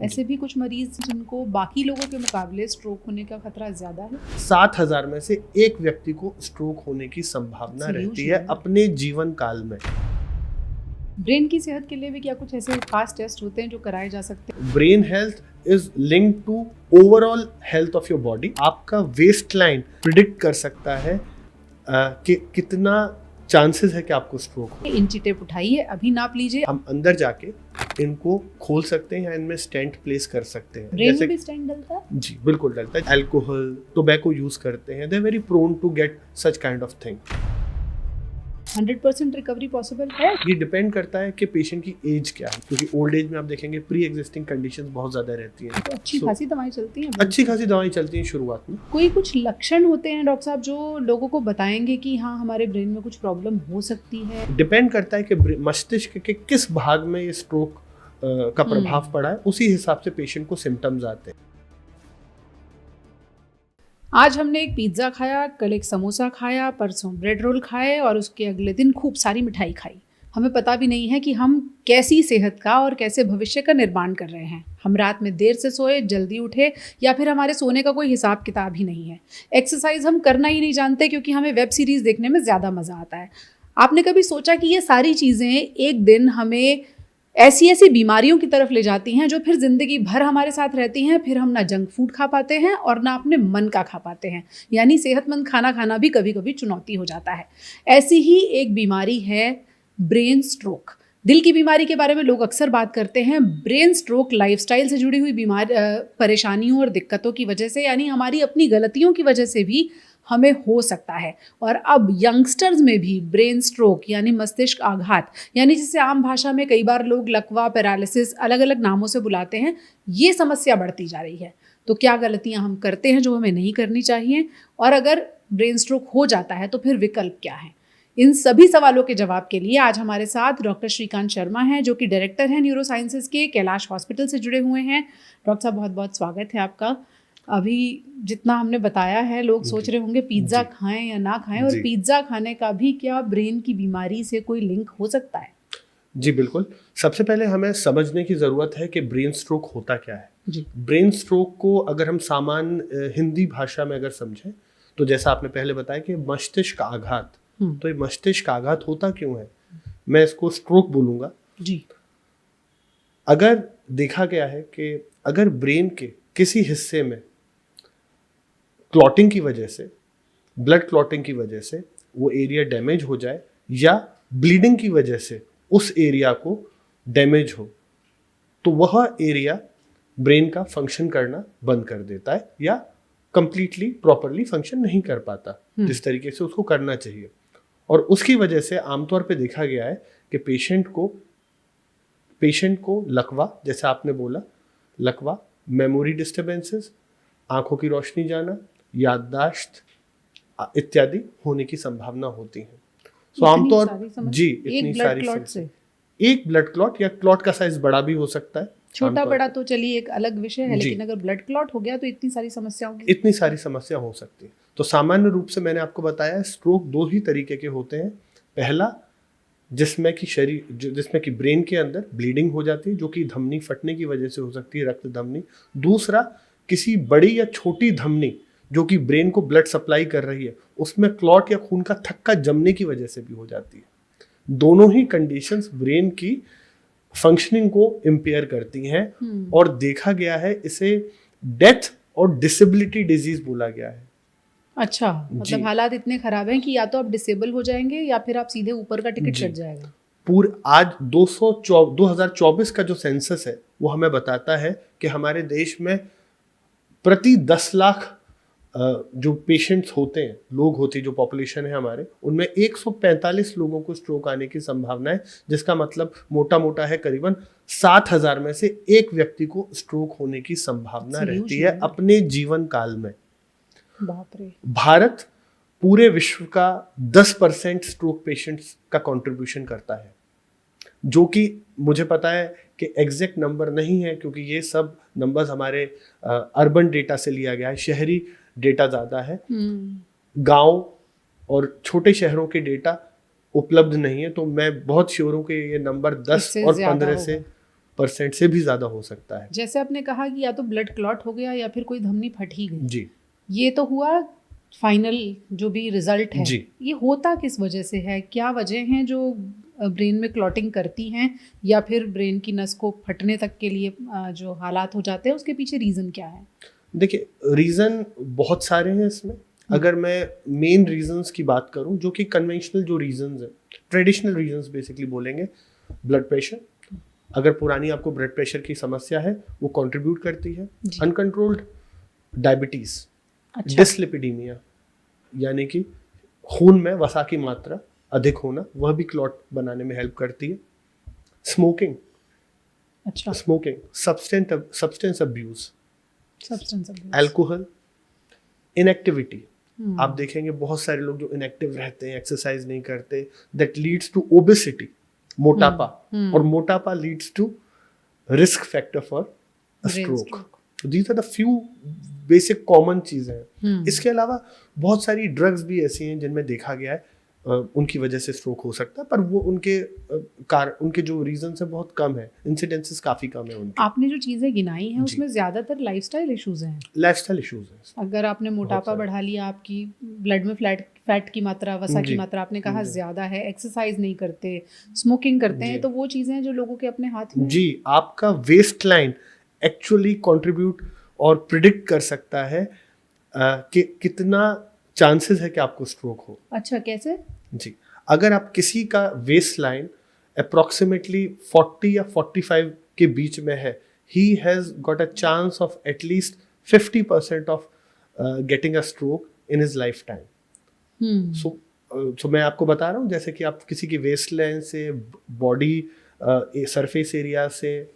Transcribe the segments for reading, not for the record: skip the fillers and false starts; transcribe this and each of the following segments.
ऐसे भी कुछ मरीज जिनको बाकी लोगों के मुकाबले स्ट्रोक होने का खतरा ज्यादा है। 7,000 में से एक व्यक्ति को स्ट्रोक होने की संभावना रहती है अपने जीवन काल में। ब्रेन की सेहत के लिए भी क्या कुछ ऐसे खास टेस्ट होते हैं जो कराए जा सकते हैं? Brain health is linked to overall health of your body. आपका वेस्ट लाइन प्रिडिक्ट कर सकता है कि कितना चांसेस है कि आपको स्ट्रोक हो। इंची टेप उठाइए, अभी नाप लीजिए। हम अंदर जाके इनको खोल सकते हैं या इनमें स्टेंट प्लेस कर सकते हैं। ब्रेन में भी स्टेंट डलता है? जी बिल्कुल डलता है। अल्कोहल, टोबैको यूज करते हैं, they are very prone to get such kind of thing. 100% recovery possible है? ये डिपेंड करता है कि पेशेंट की एज क्या है, क्योंकि ओल्ड एज में आप देखेंगे प्री एग्जिस्टिंग कंडीशंस बहुत ज्यादा रहती हैं। तो अच्छी खासी दवाएं चलती हैं? अच्छी खासी दवाएं चलती हैं शुरुआत में। कोई कुछ लक्षण होते हैं डॉक्टर साहब जो लोगों को बताएंगे कि हाँ हमारे ब्रेन में कुछ प्रॉब्लम हो सकती है? डिपेंड करता है कि मस्तिष्क के किस भाग में ये स्ट्रोक का प्रभाव पड़ा है, उसी हिसाब से पेशेंट को सिम्टम्स आते हैं। आज हमने एक पिज्ज़ा खाया, कल एक समोसा खाया, परसों ब्रेड रोल खाए और उसके अगले दिन खूब सारी मिठाई खाई। हमें पता भी नहीं है कि हम कैसी सेहत का और कैसे भविष्य का निर्माण कर रहे हैं। हम रात में देर से सोए, जल्दी उठे, या फिर हमारे सोने का कोई हिसाब किताब ही नहीं है। एक्सरसाइज हम करना ही नहीं जानते क्योंकि हमें वेब सीरीज़ देखने में ज़्यादा मज़ा आता है। आपने कभी सोचा कि ये सारी चीज़ें एक दिन हमें ऐसी ऐसी बीमारियों की तरफ ले जाती हैं जो फिर ज़िंदगी भर हमारे साथ रहती हैं? फिर हम ना जंक फूड खा पाते हैं और ना अपने मन का खा पाते हैं, यानी सेहतमंद खाना खाना भी कभी कभी चुनौती हो जाता है। ऐसी ही एक बीमारी है ब्रेन स्ट्रोक। दिल की बीमारी के बारे में लोग अक्सर बात करते हैं। ब्रेन स्ट्रोक लाइफस्टाइल से जुड़ी हुई परेशानियों और दिक्कतों की वजह से, यानी हमारी अपनी गलतियों की वजह से भी हमें हो सकता है। और अब यंगस्टर्स में भी ब्रेन स्ट्रोक यानी मस्तिष्क आघात, यानी जिसे आम भाषा में कई बार लोग लकवा, पैरालिसिस, अलग अलग नामों से बुलाते हैं, ये समस्या बढ़ती जा रही है। तो क्या गलतियां हम करते हैं जो हमें नहीं करनी चाहिए, और अगर ब्रेन स्ट्रोक हो जाता है तो फिर विकल्प क्या है? इन सभी सवालों के जवाब के लिए आज हमारे साथ डॉक्टर श्रीकांत शर्मा हैं, जो कि डायरेक्टर हैं न्यूरो साइंसेज के, कैलाश हॉस्पिटल से जुड़े हुए हैं। डॉक्टर साहब बहुत बहुत स्वागत है आपका। अभी जितना हमने बताया है, लोग सोच रहे होंगे पिज्ज़ा खाएं या ना खाएं, और पिज्ज़ा खाने का भी क्या ब्रेन की बीमारी से कोई लिंक हो सकता है? जी बिल्कुल। सबसे पहले हमें समझने की ज़रूरत है कि ब्रेन स्ट्रोक होता क्या है। जी। ब्रेन स्ट्रोक को अगर हम सामान्य हिंदी भाषा में अगर समझें तो जैसा आपने पहले बताया कि मस्तिष्क आघात, तो ये मस्तिष्क आघात होता क्यों है, मैं इसको स्ट्रोक बोलूँगा जी। अगर देखा गया है कि अगर ब्रेन के किसी हिस्से में क्लॉटिंग की वजह से, ब्लड क्लॉटिंग की वजह से वो एरिया डैमेज हो जाए, या ब्लीडिंग की वजह से उस एरिया को डैमेज हो, तो वह एरिया ब्रेन का फंक्शन करना बंद कर देता है या कंप्लीटली प्रॉपरली फंक्शन नहीं कर पाता जिस तरीके से उसको करना चाहिए। और उसकी वजह से आमतौर पे देखा गया है कि पेशेंट को लकवा, जैसे आपने बोला, लकवा, मेमोरी डिस्टर्बेंसेस, आंखों की रोशनी जाना, याददाश्त इत्यादि होने की संभावना होती है। तो आमतौर जी इतनी सारी समस्या, एक ब्लड क्लॉट या क्लॉट का साइज बड़ा भी हो सकता है, छोटा बड़ा तो चलिए एक अलग विषय है, लेकिन अगर ब्लड क्लॉट हो गया तो इतनी सारी समस्या हो सकती है। तो सामान्य रूप से मैंने आपको बताया स्ट्रोक दो ही तरीके के होते हैं। पहला जिसमें कि ब्रेन के अंदर ब्लीडिंग हो जाती है, जो कि धमनी फटने की वजह से हो सकती है, रक्त धमनी। दूसरा किसी बड़ी या छोटी धमनी जो कि ब्रेन को ब्लड सप्लाई कर रही है, उसमें क्लॉट या खून का थक्का जमने की वजह से भी हो जाती है। दोनों ही कंडीशंस ब्रेन की फंक्शनिंग को इम्पेयर करती हैं, और देखा गया है इसे डेथ और डिसेबिलिटी डिजीज बोला गया है। अच्छा, मतलब हालात इतने खराब हैं कि या तो आप डिसेबल हो जाएंगे या फिर आप सीधे ऊपर का टिकट कट जाएगा। आज 2024 का जो सेंसस है वो हमें बताता है कि हमारे देश में प्रति 10 लाख जो पेशेंट्स होते हैं, लोग होते हैं, जो पॉपुलेशन है हमारे, उनमें 145 लोगों को स्ट्रोक आने की संभावना है, जिसका मतलब मोटा है करीबन 7,000 में से एक व्यक्ति को स्ट्रोक होने की संभावना रहती है अपने जीवन काल में। बाप रे। भारत पूरे विश्व का 10% स्ट्रोक पेशेंट्स का कंट्रीब्यूशन करता है, जो कि मुझे पता है कि एग्जैक्ट नंबर नहीं है, क्योंकि ये सब नंबर्स हमारे अर्बन डेटा से लिया गया है, शहरी डेटा ज़्यादा है, गांव और छोटे शहरों के डेटा उपलब्ध नहीं है। तो मैं बहुत श्योर हूँ कि ये नंबर 10 और 15 से 50% से भी ज़्यादा हो सकता है। जैसे आपने कहा कि या तो ब्लड क्लॉट हो गया या फिर कोई धमनी फट ही गई, जी ये तो हुआ फाइनल जो भी रिजल्ट है। जी। ये होता किस वजह से है? क्या वजह हैं जो ब्रेन में क्लॉटिंग करती हैं, या फिर ब्रेन की नस को फटने तक के लिए जो हालात हो जाते हैं उसके पीछे रीज़न क्या है? देखिए, रीज़न बहुत सारे हैं इसमें। अगर मैं मेन रीजंस की बात करूं, जो कि कन्वेंशनल जो रीजंस हैं, ट्रेडिशनल रीजंस बेसिकली बोलेंगे, ब्लड प्रेशर। अगर पुरानी आपको ब्लड प्रेशर की समस्या है वो कंट्रीब्यूट करती है। अनकंट्रोल्ड डायबिटीज, डिसलिपिडीमिया यानी कि खून में वसा की मात्रा अधिक होना, वह भी क्लॉट बनाने में हेल्प करती है। Smoking, smoking, substance abuse, alcohol, inactivity. आप देखेंगे बहुत सारे लोग जो इनएक्टिव रहते हैं, एक्सरसाइज नहीं करते, दैट लीड्स टू ओबेसिटी, मोटापा, और मोटापा leads to risk factor for stroke. These are the few basic common चीजें हैं। इसके अलावा बहुत सारी ड्रग्स भी ऐसी हैं जिनमें देखा गया है उनकी वजह से स्ट्रोक हो सकता है, पर वो उनके जो रीजन है बहुत कम है, इंसिडेंसेस काफी कम है उनके। आपने जो चीजें गिनाई हैं उसमें ज्यादातर लाइफस्टाइल इश्यूज हैं। लाइफस्टाइल इश्यूज हैं। अगर आपने मोटापा बढ़ा लिया, आपकी ब्लड में फैट की मात्रा, वसा की मात्रा आपने कहा ज्यादा है, एक्सरसाइज नहीं करते, स्मोकिंग करते हैं, तो वो चीजें हैं जो लोगों के अपने हाथ में। जी, आपका वेस्ट लाइन एक्चुअली कंट्रीब्यूट और प्रिडिक्ट कर सकता है कि कितना चांसेस है कि आपको स्ट्रोक हो। अच्छा, कैसे? जी, अगर आप किसी का वेस्ट लाइन अप्रोक्सीमेटली 40 या 45 के बीच में है, he has got a chance of at least 50% of getting a stroke in his life time so आपको बता रहा हूँ, जैसे कि आप किसी की वेस्ट लाइन से, बॉडी सरफेस एरिया से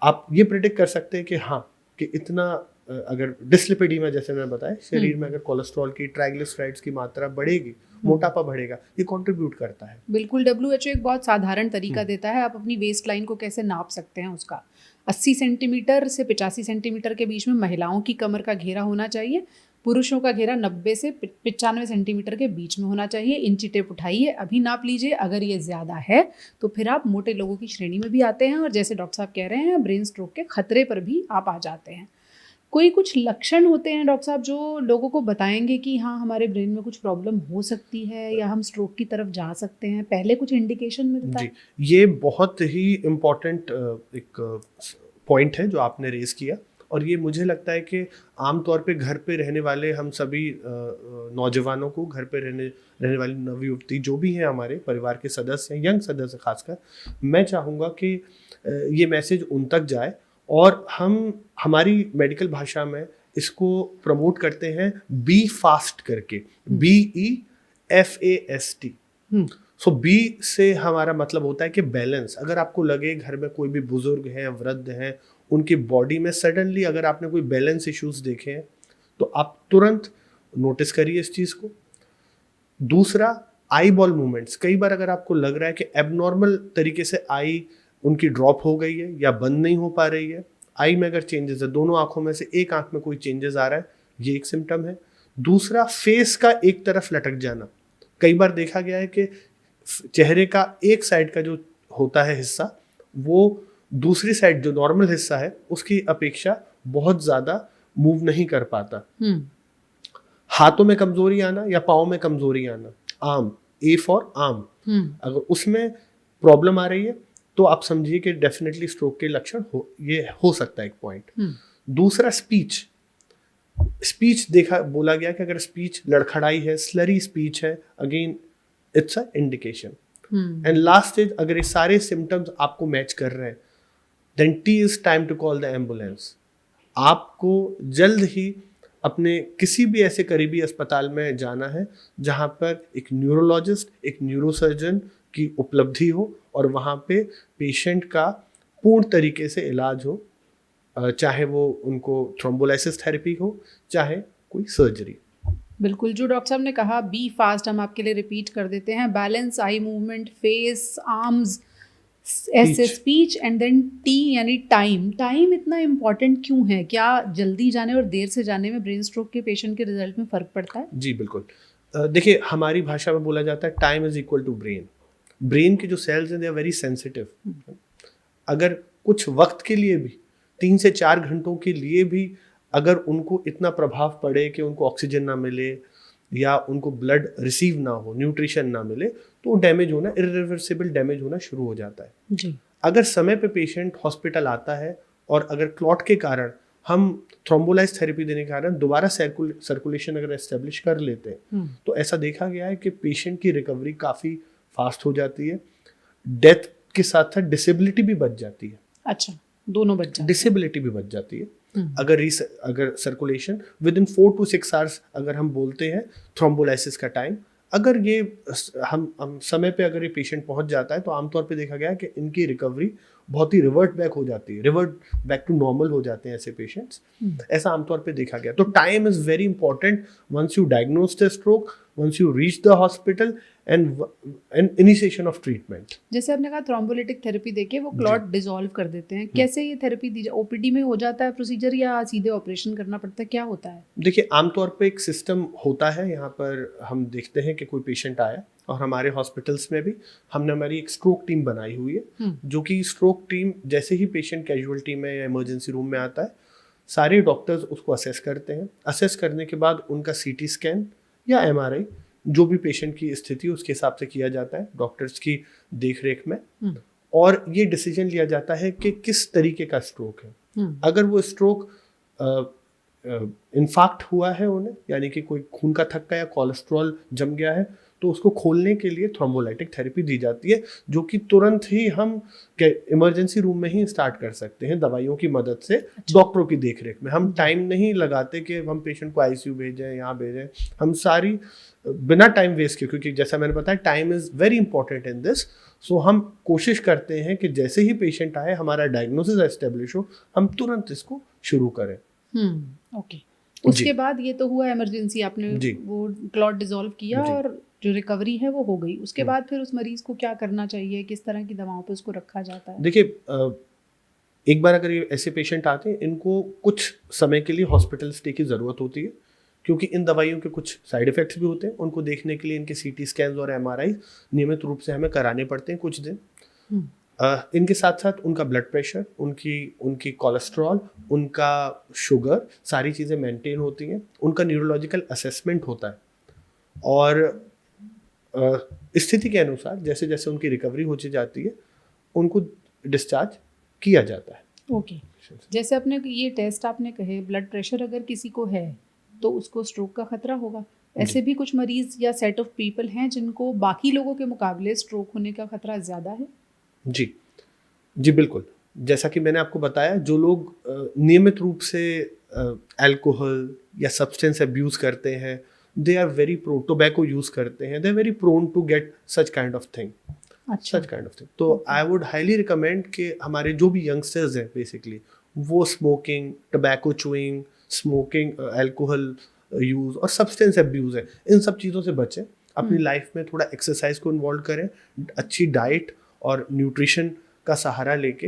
आप ये प्रिडिक्ट कर सकते हैं कि हाँ, कि इतना अगर डिसलिपिडीमिया जैसे मैंने बताया, शरीर में अगर कोलेस्ट्रॉल की, ट्राइग्लिसराइड्स की मात्रा बढ़ेगी, मोटापा बढ़ेगा, ये कंट्रीब्यूट करता है। बिल्कुल। WHO एक बहुत साधारण तरीका देता है आप अपनी वेस्ट लाइन को कैसे नाप सकते हैं उसका। 80 सेंटीमीटर से 85 सेंटीमीटर के बीच में महिलाओं की कमर का घेरा होना चाहिए, पुरुषों का घेरा 90 से 95 सेंटीमीटर के बीच में होना चाहिए। इंची टेप उठाइए, अभी नाप लीजिए। अगर ये ज़्यादा है तो फिर आप मोटे लोगों की श्रेणी में भी आते हैं, और जैसे डॉक्टर साहब कह रहे हैं, ब्रेन स्ट्रोक के खतरे पर भी आप आ जाते हैं। कोई कुछ लक्षण होते हैं डॉक्टर साहब जो लोगों को बताएंगे कि हाँ, हमारे ब्रेन में कुछ प्रॉब्लम हो सकती है या हम स्ट्रोक की तरफ जा सकते हैं? पहले कुछ इंडिकेशन मिलता है? जी, ये बहुत ही इम्पोर्टेंट एक पॉइंट है जो आपने रेज किया, और ये मुझे लगता है कि आमतौर पे घर पे रहने वाले हम सभी नौजवानों को, घर पे रहने वाली नवयुवती जो भी हैं, हमारे परिवार के सदस्य हैं, यंग सदस्य खासकर, मैं चाहूँगा कि ये मैसेज उन तक जाए, और हम हमारी मेडिकल भाषा में इसको प्रमोट करते हैं बी फास्ट करके, BEFAST। सो बी से हमारा मतलब होता है कि बैलेंस। अगर आपको लगे घर में कोई भी बुजुर्ग हैं, वृद्ध हैं, उनकी बॉडी में सडनली अगर आपने कोई बैलेंस इश्यूज देखे हैं, तो आप तुरंत नोटिस करिए इस चीज़ को। दूसरा, आई बॉल मूवमेंट्स। कई बार अगर आपको लग रहा है कि एबनॉर्मल तरीके से आई उनकी ड्रॉप हो गई है या बंद नहीं हो पा रही है, आई में अगर चेंजेस है, दोनों आंखों में से एक आंख में कोई चेंजेस आ रहा है, ये एक सिम्टम है। दूसरा, फेस का एक तरफ लटक जाना। कई बार देखा गया है कि चेहरे का एक साइड का जो होता है हिस्सा, वो दूसरी साइड जो नॉर्मल हिस्सा है उसकी अपेक्षा बहुत ज्यादा मूव नहीं कर पाता। हाथों में कमजोरी आना या पाँव में कमजोरी आना, आर्म, A फॉर आर्म, अगर उसमें प्रॉब्लम आ रही है तो आप समझिए कि डेफिनेटली स्ट्रोक के लक्षण ये हो सकता है एक पॉइंट। दूसरा, स्पीच बोला गया कि अगर स्पीच लड़खड़ाई है, स्लरी स्पीच है, again it's a indication. And last is, अगर ये सारे सिम्टम्स आपको मैच कर रहे हैं, then T is time to call the ambulance. आपको जल्द ही अपने किसी भी ऐसे करीबी अस्पताल में जाना है जहां पर एक न्यूरोलॉजिस्ट, एक न्यूरोसर्जन की उपलब्धि हो, और वहाँ पे पेशेंट का पूर्ण तरीके से इलाज हो, चाहे वो उनको थ्रोम्बोलाइसिस थेरेपी हो, चाहे कोई सर्जरी। बिल्कुल, जो डॉक्टर साहब ने कहा बी फास्ट, हम आपके लिए रिपीट कर देते हैं। Balance, eye movement, face, arms, ऐसे स्पीच, एंड देन टी यानी टाइम। टाइम इतना इम्पोर्टेंट क्यों है? क्या जल्दी जाने और देर से जाने में ब्रेन स्ट्रोक के पेशेंट के रिजल्ट में फ़र्क पड़ता है? जी बिल्कुल। देखिए, हमारी भाषा में बोला जाता है time is equal to brain. Brain के जो सेल्स हैं, दे आर वेरी सेंसिटिव। अगर कुछ वक्त के लिए भी, 3 से 4 घंटों के लिए भी अगर उनको इतना प्रभाव पड़े कि उनको ऑक्सीजन ना मिले या उनको ब्लड रिसीव ना हो, न्यूट्रिशन ना मिले, तो डैमेज होना, इरिवर्सिबल डैमेज होना शुरू हो जाता है जी। अगर समय पे पेशेंट हॉस्पिटल आता है और अगर क्लॉट के कारण हम थ्रोम्बोलाइज थेरेपी देने के कारण दोबारा सर्कुलेशन अगर एस्टेब्लिश कर लेते हैं तो ऐसा देखा गया है कि पेशेंट की रिकवरी काफ़ी फास्ट हो जाती है, डेथ के साथ साथ डिसेबिलिटी भी बच जाती है। अच्छा, दोनों बच जाते हैं। डिसेबिलिटी भी बच जाती है अगर circulation with in 4 to 6 hours, अगर हम बोलते हैं थ्रोम्बोलाइसिस का टाइम, अगर ये हम समय पे अगर ये पेशेंट पहुंच जाता है तो आमतौर पे देखा गया है कि इनकी रिकवरी बहुत ही रिवर्ट बैक हो जाती है, रिवर्ट बैक टू नॉर्मल हो जाते हैं ऐसे पेशेंट्स। ऐसा आमतौर पे देखा गया। तो time is very important once you diagnose the stroke, once you reach the hospital and initiation of treatment. जैसे आपने कहा थ्रोम्बोलिटिक थेरेपी देके वो क्लॉट डिसॉल्व कर देते हैं, कैसे ये थेरेपी दी जाए? ओपीडी में हो जाता है प्रोसीजर या सीधे ऑपरेशन करना पड़ता है, क्या होता है? देखिए, आमतौर पे एक सिस्टम होता है, यहाँ पर हम देखते हैं कि कोई पेशेंट आया और हमारे हॉस्पिटल्स में भी हमने हमारी एक स्ट्रोक टीम बनाई हुई है, जो कि स्ट्रोक टीम जैसे ही पेशेंट कैजुअल्टी में या इमरजेंसी रूम में आता है, सारे डॉक्टर्स उसको असेस करते हैं। असेस करने के बाद उनका सीटी स्कैन या एमआरआई, जो भी पेशेंट की स्थिति उसके हिसाब से किया जाता है डॉक्टर्स की देख रेख में, और ये डिसीजन लिया जाता है कि किस तरीके का स्ट्रोक है। अगर वो स्ट्रोक इन्फाक्ट हुआ है उन्हें, यानी कि कोई खून का थक्का या कोलेस्ट्रॉल जम गया है, तो उसको खोलने के लिए थ्रोम्बोलाइटिक थेरेपी दी जाती है, जो कि तुरंत ही हम इमरजेंसी रूम में ही स्टार्ट कर सकते हैं दवाइयों की मदद से, डॉक्टरों की देखरेख में। हम टाइम नहीं लगाते कि हम पेशेंट को आईसीयू भेजें, यहाँ भेजें, हम सारी बिना टाइम वेस्ट किए, क्योंकि जैसा मैंने बताया time is very important in this. So हम कोशिश करते हैं कि जैसे ही पेशेंट आए, हमारा डायग्नोसिस एस्टेब्लिश हो, हम तुरंत इसको शुरू करें। ओके। उसके बाद ये तो हुआ इमरजेंसी, आपने वो क्लॉट डिसॉल्व किया और जो रिकवरी है वो हो गई। उसके बाद फिर उस मरीज को क्या करना चाहिए, किस तरह की दवाओं पे उसको रखा जाता है? देखिए, एक बार अगर ये ऐसे पेशेंट आते हैं, इनको कुछ समय के लिए हॉस्पिटल स्टे की ज़रूरत होती है, क्योंकि इन दवाइयों के कुछ साइड इफ़ेक्ट्स भी होते हैं। उनको देखने के लिए इनके सीटी स्कैन्स और एमआरआई नियमित रूप से हमें कराने पड़ते हैं कुछ दिन। इनके साथ साथ उनका ब्लड प्रेशर, उनकी कोलेस्ट्रॉल, उनका शुगर, सारी चीज़ें मेंटेन होती हैं। उनका न्यूरोलॉजिकल असेसमेंट होता है और स्थिति के अनुसार जैसे जैसे उनकी रिकवरी होती जाती है, उनको डिस्चार्ज किया जाता है। ओके। जैसे अपने ये टेस्ट आपने कहे, ब्लड प्रेशर अगर किसी को है तो उसको स्ट्रोक का खतरा होगा। ऐसे भी कुछ मरीज या सेट ऑफ पीपल हैं जिनको बाकी लोगों के मुकाबले स्ट्रोक होने का खतरा ज़्यादा है? जी बिल्कुल। जैसा कि मैंने आपको बताया, जो लोग नियमित रूप से अल्कोहल या सब्सटेंस अब्यूज़ करते हैं, they are very prone, tobacco use करते हैं, they are very prone to get such kind of thing. तो आई वुड हाईली रिकमेंड कि हमारे जो भी यंगस्टर्स हैं बेसिकली, वो smoking, tobacco chewing, smoking, alcohol use और सब्सटेंस अब्यूज़ है, इन सब चीज़ों से बचें। अपनी लाइफ में थोड़ा एक्सरसाइज को इन्वॉल्व करें, अच्छी डाइट और न्यूट्रिशन का सहारा लेके,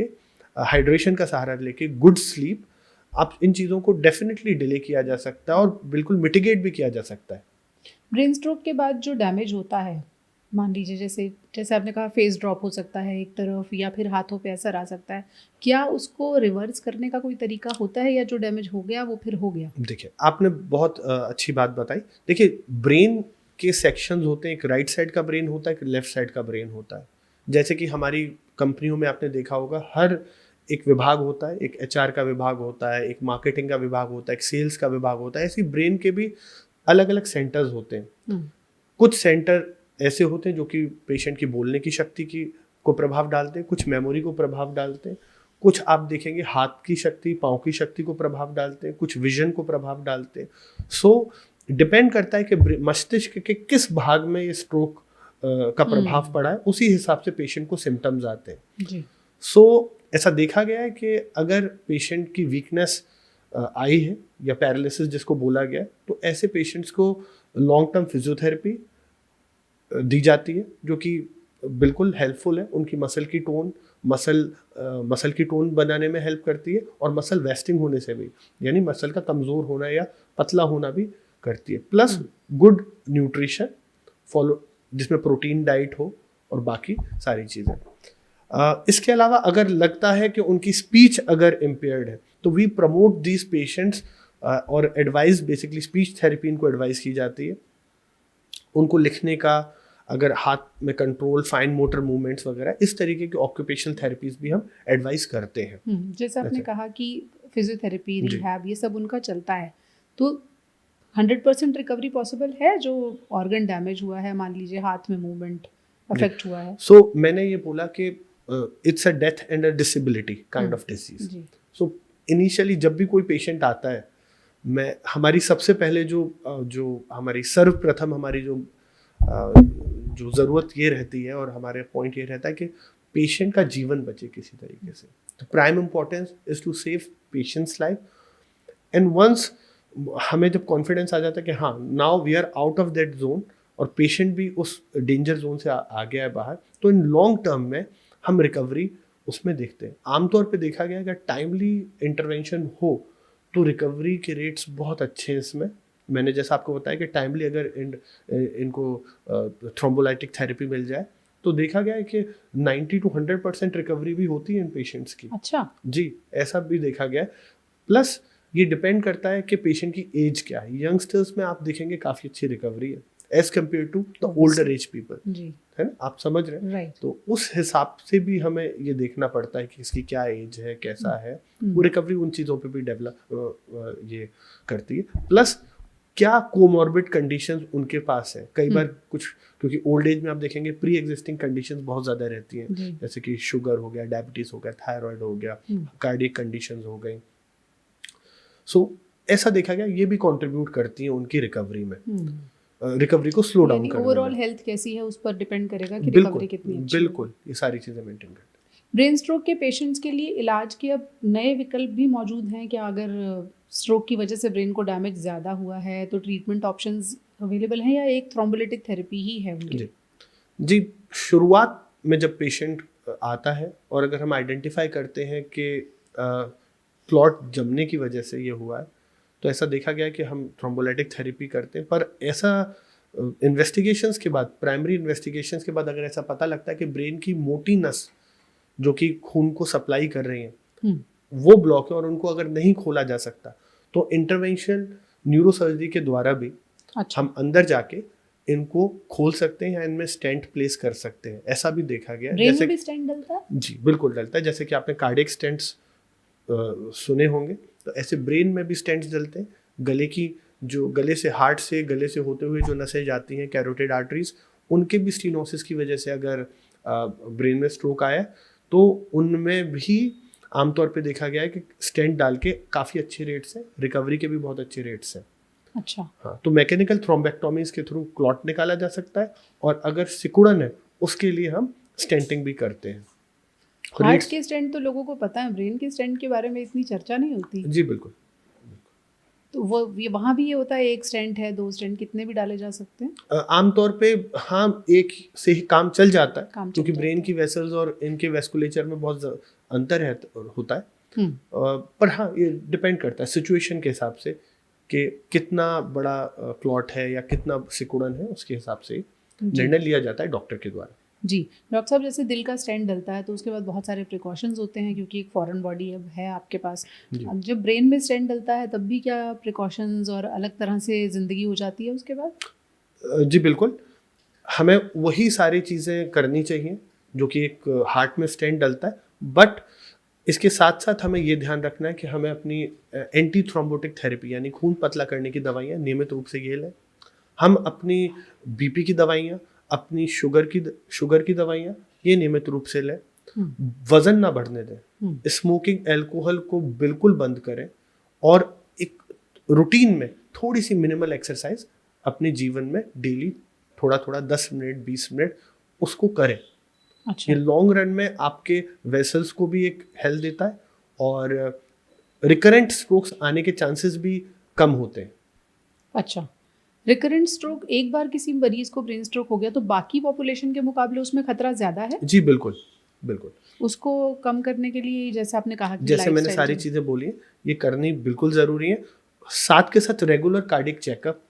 हाइड्रेशन का सहारा लेके, गुड स्लीप, आप इन चीज़ों को डेफिनेटली डिले किया जा सकता है और बिल्कुल मिटिगेट भी किया जा सकता है। ब्रेन स्ट्रोक के बाद जो डैमेज होता है, मान लीजिए जैसे आपने कहा फेस ड्रॉप हो सकता है एक तरफ, या फिर हाथों पे असर आ सकता है, क्या उसको रिवर्स करने का कोई तरीका होता है, या जो डैमेज हो गया वो फिर हो गया? देखिए, आपने बहुत अच्छी बात बताई। देखिए, ब्रेन के सेक्शंस होते हैं, एक राइट साइड का ब्रेन होता है, एक लेफ्ट साइड का ब्रेन होता है। जैसे कि हमारी कंपनियों में आपने देखा होगा, हर एक विभाग होता है, एक एचआर का विभाग होता है, एक मार्केटिंग का विभाग होता है, एक सेल्स का विभाग होता है। ऐसी ब्रेन के भी अलग अलग सेंटर्स होते हैं। कुछ सेंटर ऐसे होते हैं जो कि पेशेंट की बोलने की शक्ति को प्रभाव डालते हैं, कुछ मेमोरी को प्रभाव डालते हैं, कुछ आप देखेंगे हाथ की शक्ति, पाँव की शक्ति को प्रभाव डालते हैं, कुछ विजन को प्रभाव डालते हैं। सो डिपेंड करता है कि मस्तिष्क के किस भाग में ये स्ट्रोक का प्रभाव पड़ा है, उसी हिसाब से पेशेंट को सिम्टम्स आते हैं। सो ऐसा देखा गया है कि अगर पेशेंट की वीकनेस आई है या पैरालिसिस जिसको बोला गया है, तो ऐसे पेशेंट्स को लॉन्ग टर्म फिजियोथेरेपी दी जाती है, जो कि बिल्कुल हेल्पफुल है। उनकी मसल की टोन बनाने में हेल्प करती है और मसल वेस्टिंग होने से भी, यानी मसल का कमज़ोर होना या पतला होना भी करती है। प्लस गुड न्यूट्रिशन फॉलो, जिसमें प्रोटीन डाइट हो और बाकी सारी चीज़ें। इसके अलावा अगर लगता है कि उनकी स्पीच अगर इम्पेयर्ड है तो वी प्रमोट दीज पेशेंट्स और एडवाइस बेसिकली स्पीच थेरेपी इनको एडवाइस की जाती है। उनको लिखने का, अगर हाथ में कंट्रोल, फाइन मोटर मूवमेंट्स वगैरह, इस तरीके की ऑक्यूपेशनल थेरेपीज भी हम एडवाइस करते हैं। जैसे आपने कहा कि फिजियोथेरेपी, रिहैब, ये सब उनका चलता है, तो 100% रिकवरी पॉसिबल है? जो ऑर्गन डैमेज हुआ है, मान लीजिए हाथ में मूवमेंट अफेक्ट हुआ है। सो मैंने ये बोला कि it's a death and a disability kind of disease. So initially जब भी कोई पेशेंट आता है, हमारी सबसे पहले जो हमारी सर्वप्रथम हमारी जो ज़रूरत ये रहती है और हमारे पॉइंट ये रहता है कि पेशेंट का जीवन बचे किसी तरीके से। तो prime importance is to save patients life. And once हमें जब कॉन्फिडेंस आ जाता है कि हाँ, now we are out of that zone और पेशेंट भी उस डेंजर जोन से आ गया है बाहर, तो इन लॉन्ग टर्म में हम रिकवरी उसमें देखते हैं। आमतौर पे देखा गया है कि टाइमली इंटरवेंशन हो तो रिकवरी के रेट्स बहुत अच्छे हैं इसमें। मैंने जैसा आपको बताया कि टाइमली अगर इनको थ्रोम्बोलाइटिक थेरेपी मिल जाए तो देखा गया है कि 90 to 100% रिकवरी भी होती है इन पेशेंट्स की। अच्छा जी, ऐसा भी देखा गया है। प्लस ये डिपेंड करता है कि पेशेंट की एज क्या है। यंगस्टर्स में आप देखेंगे काफ़ी अच्छी रिकवरी है as compare to the older age people, है ना, आप समझ रहे हैं। तो उस हिसाब से भी हमें ये देखना पड़ता है कि इसकी क्या एज है, कैसा है। वो रिकवरी उन चीज़ों पे भी डेवलप ये करती है। प्लस क्या कोमॉर्बिड कंडीशंस उनके पास है। कई बार कुछ, क्योंकि ओल्ड एज में आप देखेंगे प्री एग्जिस्टिंग कंडीशंस बहुत ज़्यादा रहती हैं, जैसे कि शुगर हो गया, डायबिटीज़ हो गया, थायराइड हो गया, कार्डियक कंडीशंस हो गई। सो ऐसा देखा गया, ये भी कंट्रीब्यूट करती हैं उनकी रिकवरी में, रिकवरी को स्लो डाउन करने में। ओवरऑल हेल्थ कैसी है उस पर डिपेंड करेगा कि रिकवरी कितनी अच्छी है। बिल्कुल, ये सारी चीज़ें मेंटेन करते हैं। ब्रेन स्ट्रोक के पेशेंट्स के लिए इलाज के अब नए विकल्प भी मौजूद हैं क्या? अगर स्ट्रोक की वजह से ब्रेन को डैमेज ज़्यादा हुआ है तो ट्रीटमेंट ऑप्शंस अवेलेबल हैं या एक थ्रोम्बोलिटिक थेरेपी ही है उनकी? जी, शुरुआत में जब पेशेंट आता है और अगर हम आइडेंटिफाई करते हैं कि क्लॉट जमने की वजह से ये हुआ है, तो ऐसा देखा गया कि हम थ्रोम्बोलाइटिक थेरेपी करते हैं। पर ऐसा इन्वेस्टिगेशंस के बाद, प्राइमरी इन्वेस्टिगेशंस के बाद अगर ऐसा पता लगता है कि ब्रेन की मोटी नस जो कि खून को सप्लाई कर रही है वो ब्लॉक है और उनको अगर नहीं खोला जा सकता तो इंटरवेंशन न्यूरोसर्जरी के द्वारा भी हम अंदर जाके इनको खोल सकते हैं या इनमें स्टेंट प्लेस कर सकते हैं। ऐसा भी देखा गया है। जैसे भी स्टेंट डलता है? जी बिल्कुल डलता है। जैसे कि आपने कार्डियक स्टेंट्स सुने होंगे, तो ऐसे ब्रेन में भी स्टेंट्स डलते हैं। गले से, हार्ट से, गले से होते हुए जो नसें जाती हैं, कैरोटिड आर्टरीज, उनके भी स्टीनोसिस की वजह से अगर ब्रेन में स्ट्रोक आया तो उनमें भी आमतौर पे देखा गया है कि स्टेंट डाल के काफ़ी अच्छे रेट्स हैं, रिकवरी के भी बहुत अच्छे रेट्स हैं। अच्छा, हाँ, तो मैकेनिकल थ्रोम्बेक्टोमीज के थ्रू क्लॉट निकाला जा सकता है और अगर सिकुड़न है उसके लिए हम स्टेंटिंग भी करते हैं। हार्ट के स्टेंट तो लोगों को पता है, ब्रेन के स्टेंट के बारे में इतनी चर्चा नहीं होती। जी बिल्कुल। तो वहाँ भी ये होता है, एक स्टेंट है, 2 स्टेंट, कितने भी डाले जा सकते हैं? आमतौर पे हाँ, एक से ही काम चल जाता है, क्योंकि ब्रेन की वेसल्स और इनके वेस्कुलेचर में बहुत अंतर है होता है। पर हाँ, ये डिपेंड करता है सिचुएशन के हिसाब से कि कितना बड़ा क्लॉट है या कितना सिकुड़न है, उसके हिसाब से निर्णय लिया जाता है डॉक्टर के द्वारा। जी डॉक्टर साहब, जैसे दिल का स्टेंट डलता है तो उसके बाद बहुत सारे प्रिकॉशंस होते हैं क्योंकि एक फॉरेन बॉडी अब है आपके पास। जब ब्रेन में स्टेंट डलता है तब भी क्या प्रिकॉशंस और अलग तरह से ज़िंदगी हो जाती है उसके बाद? जी बिल्कुल, हमें वही सारी चीज़ें करनी चाहिए जो कि एक हार्ट में स्टेंट डलता है। बट इसके साथ साथ हमें ये ध्यान रखना है कि हमें अपनी एंटी थ्रोम्बोटिक थेरेपी यानी खून पतला करने की दवाइयाँ नियमित रूप से ये लें। हम अपनी बीपी की दवाइयाँ, अपनी शुगर की दवाइयाँ ये नियमित रूप से लें। वजन ना बढ़ने दें, स्मोकिंग, अल्कोहल को बिल्कुल बंद करें और एक रूटीन में थोड़ी सी मिनिमल एक्सरसाइज अपने जीवन में डेली थोड़ा 10 मिनट 20 मिनट उसको करें। अच्छा। ये लॉन्ग रन में आपके वेसल्स को भी एक हेल्थ देता है और रिकरेंट स्ट्रोक्स आने के चांसेस भी कम होते हैं। अच्छा, रिकरेंट स्ट्रोक, एक बार किसी मरीज को ब्रेन स्ट्रोक हो गया तो बाकी पॉपुलेशन के मुकाबले उसमें खतरा ज़्यादा है? जी बिल्कुल बिल्कुल। उसको कम करने के लिए जैसे आपने कहा कि जैसे मैंने सारी चीज़ें बोली हैं, ये करनी बिल्कुल ज़रूरी है। साथ के साथ रेगुलर कार्डियक चेकअप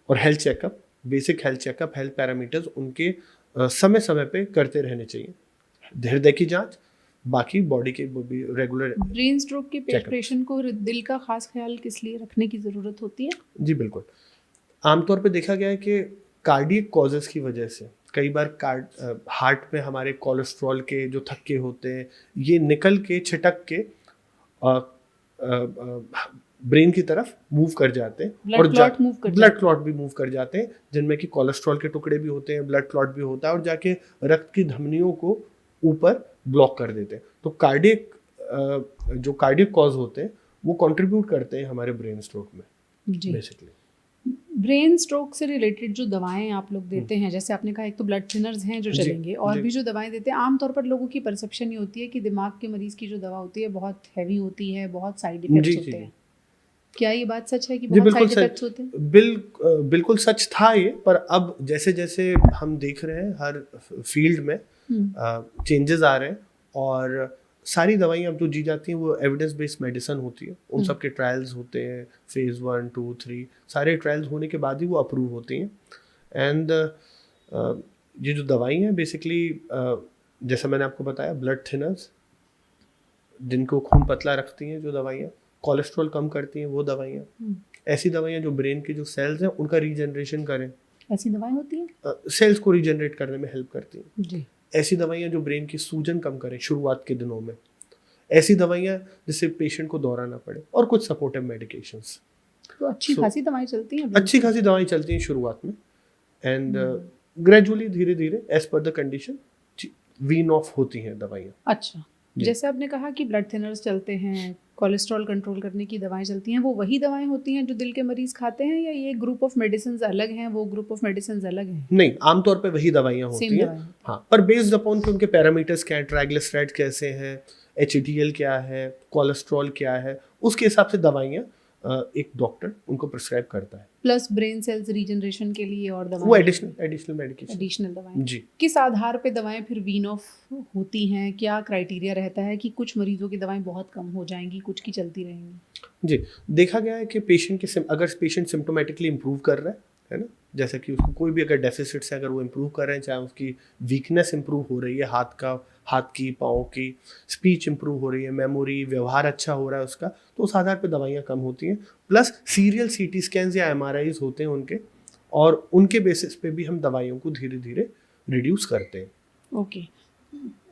और health checkup, basic health checkup, health parameters उनके समय समय पे करते रहने चाहिए। हृदय की जांच, बाकी बॉडी के भी रेगुलर। ब्रेन स्ट्रोक के पेशेंट को दिल का खास ख्याल किस लिए रखने की ज़रूरत होती है? जी बिल्कुल, आमतौर पे देखा गया है कि कार्डियक कॉजेज़ की वजह से कई बार हार्ट में हमारे कोलेस्ट्रॉल के जो थक्के होते हैं, ये निकल के छिटक के ब्रेन की तरफ मूव कर जाते हैं, और ब्लड क्लॉट भी मूव कर जाते हैं, जिनमें कि कोलेस्ट्रॉल के टुकड़े भी होते हैं, ब्लड क्लॉट भी होता है, और जाके रक्त की धमनियों को ऊपर ब्लॉक कर देते हैं। तो जो कार्डियक कॉज होते हैं वो कंट्रीब्यूट करते हैं हमारे ब्रेन स्ट्रोक में बेसिकली। ब्रेन स्ट्रोक से रिलेटेड जो दवाएं आप लोग देते हैं, जैसे आपने कहा एक तो ब्लड थिनर्स हैं जो चलेंगे, और भी जो दवाएं देते हैं, आमतौर पर लोगों की परसेप्शन ये होती है कि दिमाग के मरीज की जो दवा होती है बहुत हैवी होती है, बहुत साइड इफेक्ट्स होते हैं। क्या ये बात सच है कि बहुत साइड इफेक्ट्स होते हैं? बिल्कुल सच था ये, पर अब जैसे जैसे हम देख रहे हैं हर फील्ड में चेंजेस आ रहे हैं, और सारी दवाइयाँ अब जो दी जाती हैं वो एविडेंस बेस्ड मेडिसिन होती है, उन सब के ट्रायल्स होते हैं, फेज 1, 2, 3 सारे ट्रायल्स होने के बाद ही वो अप्रूव होती हैं। एंड ये जो दवाई हैं बेसिकली जैसा मैंने आपको बताया, ब्लड थिनर्स, जिनको खून पतला रखती हैं जो दवाइयाँ, कोलेस्ट्रॉल कम करती हैं वो दवाइयाँ, ऐसी दवाइयाँ जो ब्रेन के जो सेल्स हैं उनका रीजनरेशन करें, ऐसी दवाएं होती हैं सेल्स को रीजनरेट करने में हेल्प करती हैं जी। ऐसी दवाइयाँ जो ब्रेन की सूजन कम करें शुरुआत के दिनों में, ऐसी दवाइयाँ जिससे पेशेंट को दौड़ा ना पड़े, और कुछ सपोर्टिव मेडिकेशंस। तो अच्छी खासी दवाएं चलती हैं? अच्छी खासी दवाएं चलती हैं शुरुआत में, एंड ग्रेजुअली धीरे धीरे as per the condition Wien of होती हैं दवाइयाँ। अच्छा, जैसे आपने कहा कि ब्लड थिनर्स चलते हैं, कोलेस्ट्रॉल कंट्रोल करने की दवाएं चलती हैं, वो वही दवाएं होती हैं जो दिल के मरीज खाते हैं, या ये ग्रुप ऑफ मेडिसिन अलग हैं, वो ग्रुप ऑफ मेडिसिन अलग हैं? नहीं, आमतौर पे वही दवाइयाँ होती हैं, हाँ, पर बेस्ड अपॉन कि उनके पैरामीटर्स क्या हैं, ट्राइग्लिसराइड कैसे हैं, HDL क्या है, कोलेस्ट्रॉल क्या है, उसके हिसाब से दवाइयाँ एक डॉक्टर उनको प्रिस्क्राइब करता है। प्लस ब्रेन सेल्स रीजनरेशन के लिए और दवाएं, वो एडिशनल मेडिकेशन, एडिशनल दवाएं जी। किस आधार पे दवाएं फिर वीन ऑफ होती हैं? क्या क्राइटेरिया रहता है कि कुछ मरीजों की दवाएं बहुत कम हो जाएंगी, कुछ की चलती रहेंगी? जी, देखा गया है कि अगर पेशेंट सिम्टोमेटिकली इम्प्रूव कर रहा है ना, जैसे कि उसको कोई भी अगर डेफिसिट से अगर वो इम्प्रूव कर रहे हैं, चाहे उसकी वीकनेस इम्प्रूव हो रही है, हाथ की, पाँव की, स्पीच इम्प्रूव हो रही है, मेमोरी, व्यवहार अच्छा हो रहा है उसका, तो उस आधार पर दवाइयाँ कम होती हैं। प्लस सीरियल CT स्कैन्स या MRIs होते हैं उनके, और उनके बेसिस पे भी हम दवाइयों को धीरे धीरे रिड्यूस करते हैं। ओके,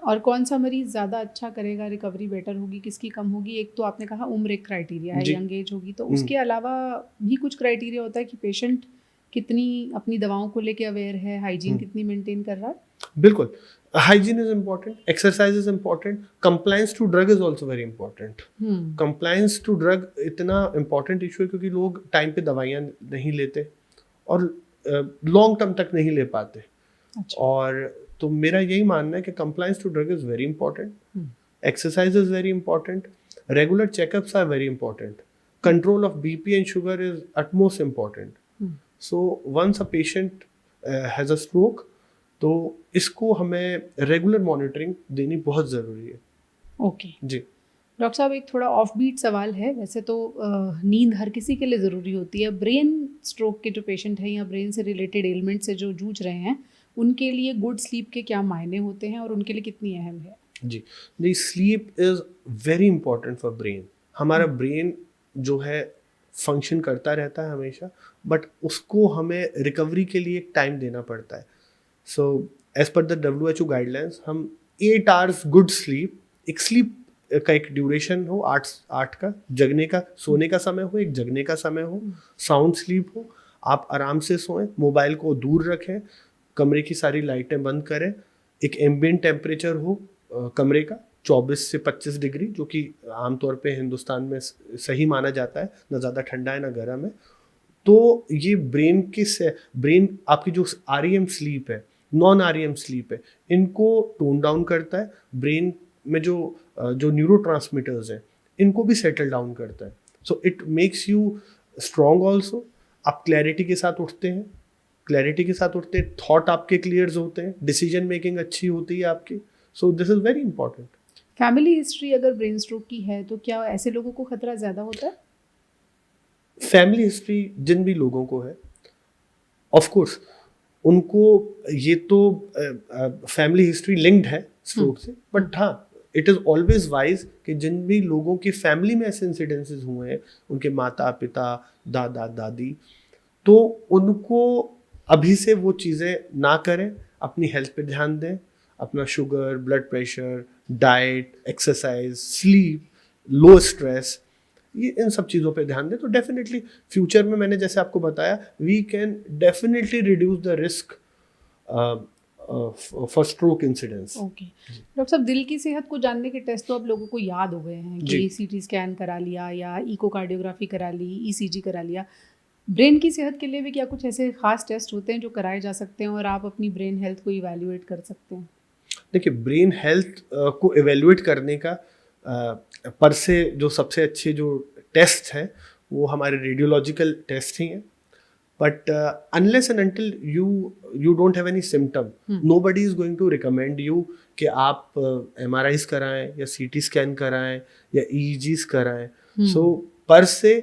और कौन सा मरीज ज़्यादा अच्छा करेगा, रिकवरी बेटर होगी, किसकी कम होगी? एक तो आपने कहा उम्र एक क्राइटेरिया है, यंग एज होगी, तो उसके अलावा भी कुछ क्राइटेरिया होता है कि पेशेंट कितनी अपनी दवाओं को लेके अवेयर है, हाइजीन कितनी मेंटेन कर रहा है? बिल्कुल, hygiene is important, exercise is important, compliance to drug is also very important. Compliance to drug इतना इम्पॉर्टेंट इशू है क्योंकि लोग टाइम पे दवाइयाँ नहीं लेते और लॉन्ग टर्म तक नहीं ले पाते। अच्छा। और तो मेरा यही मानना है कि compliance to drug is very important, exercise is very important, regular checkups are very important, control of BP and sugar is utmost important. So once a patient has a stroke, तो इसको हमें रेगुलर मॉनिटरिंग देनी बहुत ज़रूरी है। Okay जी doctor साहब, एक थोड़ा ऑफ बीट सवाल है, वैसे तो नींद हर किसी के लिए ज़रूरी होती है, ब्रेन स्ट्रोक के जो पेशेंट हैं या ब्रेन से रिलेटेड एलिमेंट से जो जूझ रहे हैं, उनके लिए गुड स्लीप के क्या मायने होते हैं और उनके लिए कितनी अहम है? जी, sleep is very important for brain. हमारा ब्रेन जो है फंक्शन करता रहता है हमेशा, बट उसको हमें रिकवरी के लिए एक टाइम देना पड़ता है। So as per the WHO guidelines, हम 8 आवर्स गुड स्लीप, एक स्लीप का एक ड्यूरेशन हो 8 का, जगने का, सोने का समय हो, एक जगने का समय हो, साउंड स्लीप हो, आप आराम से सोएं, मोबाइल को दूर रखें, कमरे की सारी लाइटें बंद करें, एक एम्बिएंट टेम्परेचर हो कमरे का 24 से 25 डिग्री, जो कि आमतौर पे हिंदुस्तान में सही माना जाता है, ना ज़्यादा ठंडा है ना गर्म है। तो ये ब्रेन आपकी जो REM स्लीप है, नॉन REM स्लीप है, इनको टोन डाउन करता है, ब्रेन में जो न्यूरोट्रांसमीटर्स हैं इनको भी सेटल डाउन करता है। So it makes you strong also. आप क्लैरिटी के साथ उठते हैं, थॉट आपके क्लियर होते हैं, डिसीजन मेकिंग अच्छी होती है आपकी। So this is very important. Family history अगर ब्रेन स्ट्रोक की है तो क्या ऐसे लोगों को खतरा ज़्यादा होता है? फैमिली हिस्ट्री जिन भी लोगों को है, ऑफ कोर्स उनको ये तो फैमिली हिस्ट्री लिंक्ड है स्ट्रोक से, बट हाँ इट इज़ ऑलवेज वाइज कि जिन भी लोगों की फैमिली में ऐसे इंसिडेंसेस हुए हैं, उनके माता पिता दादा दादी, तो उनको अभी से वो चीज़ें ना करें, अपनी हेल्थ पे ध्यान दें, अपना sugar, blood pressure, diet, exercise, sleep, low stress, ये इन सब चीज़ों पे ध्यान दें, तो डेफिनेटली फ्यूचर में मैंने जैसे आपको बताया we can definitely reduce the risk for stroke incidents. Okay doctor साहब, दिल की सेहत को जानने के टेस्ट तो आप लोगों को याद हो गए हैं कि सीटी स्कैन करा लिया या इकोकार्डियोग्राफी करा ली, ईसीजी करा लिया। ब्रेन की सेहत के लिए भी क्या कुछ ऐसे खास टेस्ट होते हैं जो कराए जा सकते हैं और आप अपनी ब्रेन हेल्थ को इवैल्यूएट कर सकते हैं? देखिए, ब्रेन हेल्थ को इवेल्युएट करने का पर से जो सबसे अच्छे जो टेस्ट हैं वो हमारे रेडियोलॉजिकल टेस्ट ही हैं, but unless and until you don't have any symptom, nobody is going to recommend you कि आप MRIs कराएं या CT स्कैन कराएं या EEGs कराएं। So per se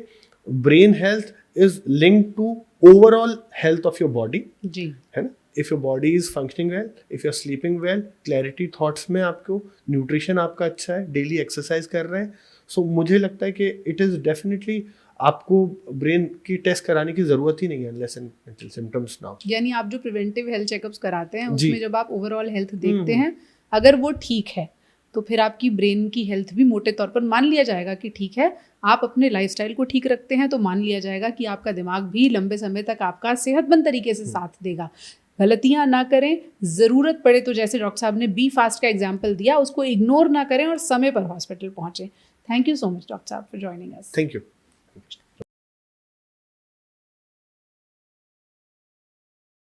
brain health is linked to overall health of your body, है ना। If your body is functioning well, if you are sleeping well, clarity thoughts में आपको, न्यूट्रिशन आपका अच्छा है, डेली एक्सरसाइज कर रहे हैं, सो मुझे लगता है कि इट इज़ डेफिनेटली आपको ब्रेन की टेस्ट कराने की ज़रूरत ही नहीं है unless and until symptoms now. यानी आप जो प्रिवेंटिव हेल्थ चेकअप्स कराते हैं उसमें जब आप ओवरऑल हेल्थ देखते हैं, अगर वो ठीक है तो फिर आपकी ब्रेन की हेल्थ भी मोटे तौर पर मान लिया जाएगा कि ठीक है। आप अपने लाइफस्टाइल को ठीक रखते हैं तो मान लिया जाएगा कि आपका दिमाग भी लंबे समय तक आपका सेहतमंद तरीके से साथ देगा। गलतियां ना करें, ज़रूरत पड़े तो जैसे डॉक्टर साहब ने बी फास्ट का एग्जाम्पल दिया उसको इग्नोर ना करें और समय पर हॉस्पिटल पहुंचे। Thank you so much doctor साहब for joining us. Thank you.